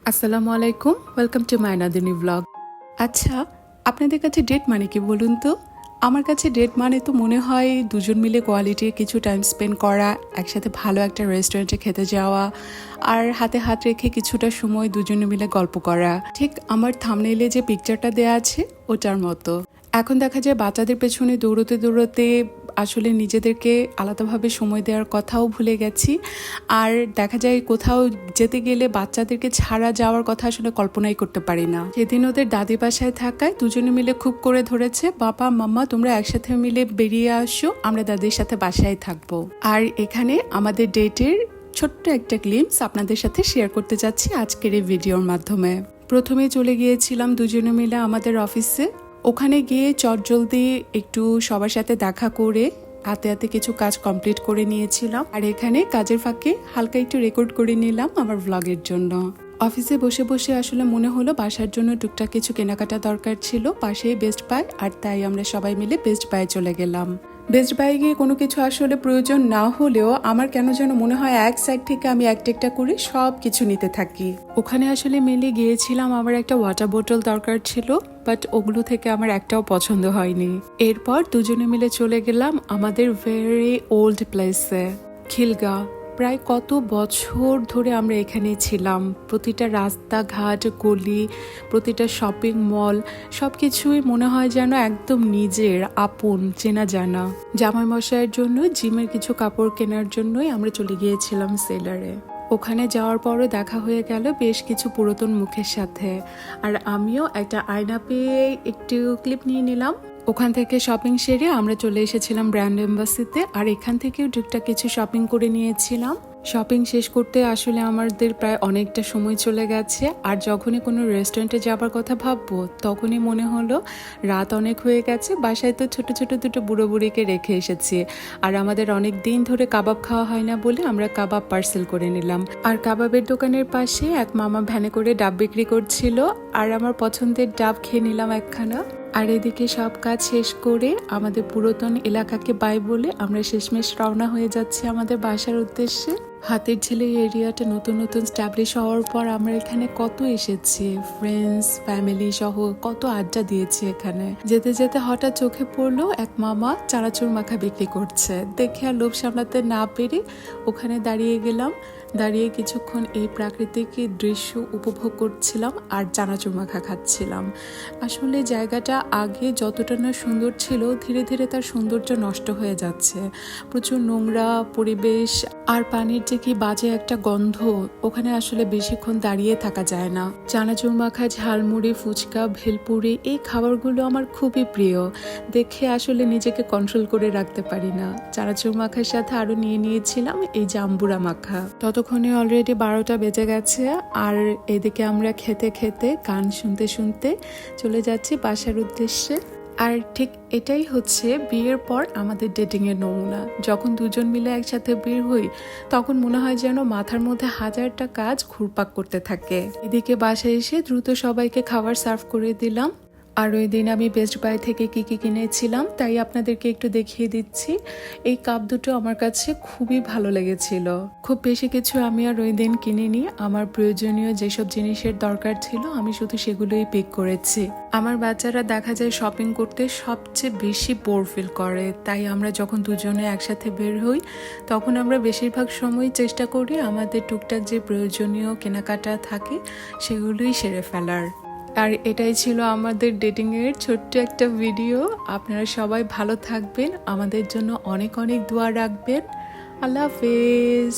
আসসালামু আলাইকুম, welcome to my নাদিনী blog. আচ্ছা, আপনাদের কাছে ডেট মানে কি বলুন তো? আমার কাছে ডেট মানে তো মনে হয় দুজন মিলে কোয়ালিটির কিছু টাইম স্পেন্ড করা, একসাথে ভালো একটা রেস্টুরেন্টে খেতে যাওয়া, আর হাতে হাত রেখে কিছুটা সময় দুজনে মিলে গল্প করা। ঠিক আমার থাম্বনেইলে যে পিকচারটা দেয়া আছে ওটার মতো। এখন দেখা যায় বাচ্চাদের পেছনে দৌড়তে দৌড়তে আসলে নিজেদেরকে আলাদাভাবে সময় দেওয়ার কথাও ভুলে গেছি। আর দেখা যায় কোথাও যেতে গেলে বাচ্চাদেরকে ছাড়া যাওয়ার কথা আসলে কল্পনাই করতে পারি না। সেদিন ওদের দাদি বাসায় থাকায় দুজনে মিলে খুব করে ধরেছে, বাবা মাম্মা তোমরা একসাথে মিলে বেরিয়ে আসো, আমরা দাদির সাথে বাসায় থাকবো। আর এখানে আমাদের ডেটের ছোট্ট একটা গ্লিম্পস আপনাদের সাথে শেয়ার করতে যাচ্ছি আজকের এই ভিডিওর মাধ্যমে। প্রথমে চলে গিয়েছিলাম দুজনে মিলে আমাদের অফিসে। ওখানে গিয়ে চটজলদি একটু সবার সাথে দেখা করে হাতে হাতে কিছু কাজ কমপ্লিট করে নিয়েছিলাম। আর এখানে কাজের ফাঁকে হালকা একটু রেকর্ড করে নিলাম আমার ব্লগের জন্য। অফিসে বসে বসে আসলে মনে হলো বাসার জন্য টুকটাক কিছু কেনাকাটা দরকার ছিল, পাশেই বেস্ট বাই, আর তাই আমরা সবাই মিলে বেস্ট বাই চলে গেলাম। বেস্ট বাই গিয়ে কোনো কিছু আসলে প্রয়োজন না হলেও আমার কেন যেন মনে হয় এক সাইড থেকে আমি একটা করে সব কিছু নিতে থাকি। ওখানে আসলে মেনলি গিয়েছিলাম, আমার একটা ওয়াটার বোতল দরকার ছিল, বাট ওগুলো থেকে আমার একটাও পছন্দ হয়নি। এরপর দুজনে মিলে চলে গেলাম আমাদের ভেরি ওল্ড প্লেসে, খিলগা। প্রায় কত বছর ধরে আমরা এখানে ছিলাম। প্রতিটা রাস্তাঘাট, গলি, প্রতিটা শপিং মল, সব কিছুই মনে হয় যেন একদম নিজের আপন, চেনা জানা। জামাই মশাইয়ের জন্য জিমের কিছু কাপড় কেনার জন্যই আমরা চলে গিয়েছিলাম সেলারে। ওখানে যাওয়ার পরও দেখা হয়ে গেল বেশ কিছু পুরাতন মুখের সাথে, আর আমিও একটা আয়না পেয়ে একটু ক্লিপ নিয়ে নিলাম। ওখান থেকে শপিং সেরে আমরা চলে এসেছিলাম ব্র্যান্ড এম্বাসিতে, আর এখান থেকেও টুকটাক কিছু শপিং করে নিয়েছিলাম। শপিং শেষ করতে আসলে আমাদের প্রায় অনেকটা সময় চলে গেছে, আর যখনই কোনো রেস্টুরেন্টে যাবার কথা ভাববো তখনই মনে হলো রাত অনেক হয়ে গেছে, বাসায় তো ছোট ছোট দুটো বুড়ো বুড়িকে রেখে এসেছি, আর আমাদের অনেক দিন ধরে কাবাব খাওয়া হয় না বলে আমরা কাবাব পার্সেল করে নিলাম। আর কাবাবের দোকানের পাশে এক মামা ভ্যানে করে ডাব বিক্রি করছিল, আর আমার পছন্দের ডাব খেয়ে নিলাম একখানা। আর এদিকে সব কাজ শেষ করে আমাদের পুরাতন এলাকাকে বাই বলে আমরা শেষমেশ রওনা হয়ে যাচ্ছি আমাদের বাসার উদ্দেশ্যে। হাতের ঝিলে এরিয়াটা নতুন নতুন স্ট্যাবলিশ হওয়ার পর আমরা এখানে কত এসেছি, ফ্রেন্ডস ফ্যামিলি সহ কত আড্ডা দিয়েছি এখানে। যেতে যেতে হঠাৎ চোখে পড়লো এক মামা চানাচুর মাখা বিক্রি করছে, দেখে আর লোভ সামলাতে না পেরে ওখানে দাঁড়িয়ে গেলাম। দাঁড়িয়ে কিছুক্ষণ এই প্রাকৃতিক দৃশ্য উপভোগ করছিলাম আর চানাচুর মাখা খাচ্ছিলাম। আসলে জায়গাটা আগে যতটা না সুন্দর ছিল, ধীরে ধীরে তার সৌন্দর্য নষ্ট হয়ে যাচ্ছে। প্রচুর নোংরা পরিবেশ আর পানির যে কি বাজে একটা গন্ধ, ওখানে আসলে বেশিক্ষণ দাঁড়িয়ে থাকা যায় না। চানাচুর মাখা, ঝালমুড়ি, ফুচকা, ভেলপুরি, এই খাবারগুলো আমার খুবই প্রিয়, দেখে আসলে নিজেকে কন্ট্রোল করে রাখতে পারি না। চানাচুর মাখার সাথে আরো নিয়ে নিয়েছিলাম এই জাম্বুরা মাখা। ততক্ষণে অলরেডি 12টা বেজে গেছে, আর এদিকে আমরা খেতে খেতে গান শুনতে শুনতে চলে যাচ্ছি বাসার উদ্দেশ্যে। আর ঠিক এটাই হচ্ছে বিয়ের পর আমাদের ডেটিং এর নমুনা। যখন দুজন মিলে একসাথে বের হই তখন মনে হয় যেন মাথার মধ্যে হাজারটা কাজ ঘুরপাক করতে থাকে। এদিকে বাসায় এসে দ্রুত সবাইকে খাবার সার্ভ করে দিলাম। আর ওই দিন আমি বেস্ট বাই থেকে কি কি কিনেছিলাম তাই আপনাদেরকে একটু দেখিয়ে দিচ্ছি। এই কাপ দুটো আমার কাছে খুবই ভালো লেগেছিল। খুব বেশি কিছু আমি আর ওই দিন কিনিনি, আমার প্রয়োজনীয় যেসব জিনিসের দরকার ছিল আমি শুধু সেগুলোই পিক করেছি। আমার বাচ্চারা দেখা যায় শপিং করতে সবচেয়ে বেশি বোর ফিল করে, তাই আমরা যখন দুজনে একসাথে বের হই তখন আমরা বেশিরভাগ সময় চেষ্টা করি আমাদের টুকটাক যে প্রয়োজনীয় কেনাকাটা থাকে সেগুলোই সেরে ফেলার। আর এটাই ছিল আমাদের ডেটিং এর ছোট্ট একটা ভিডিও। আপনারা সবাই ভালো থাকবেন, আমাদের জন্য অনেক অনেক দোয়া রাখবেন। আল্লাহ হাফেজ।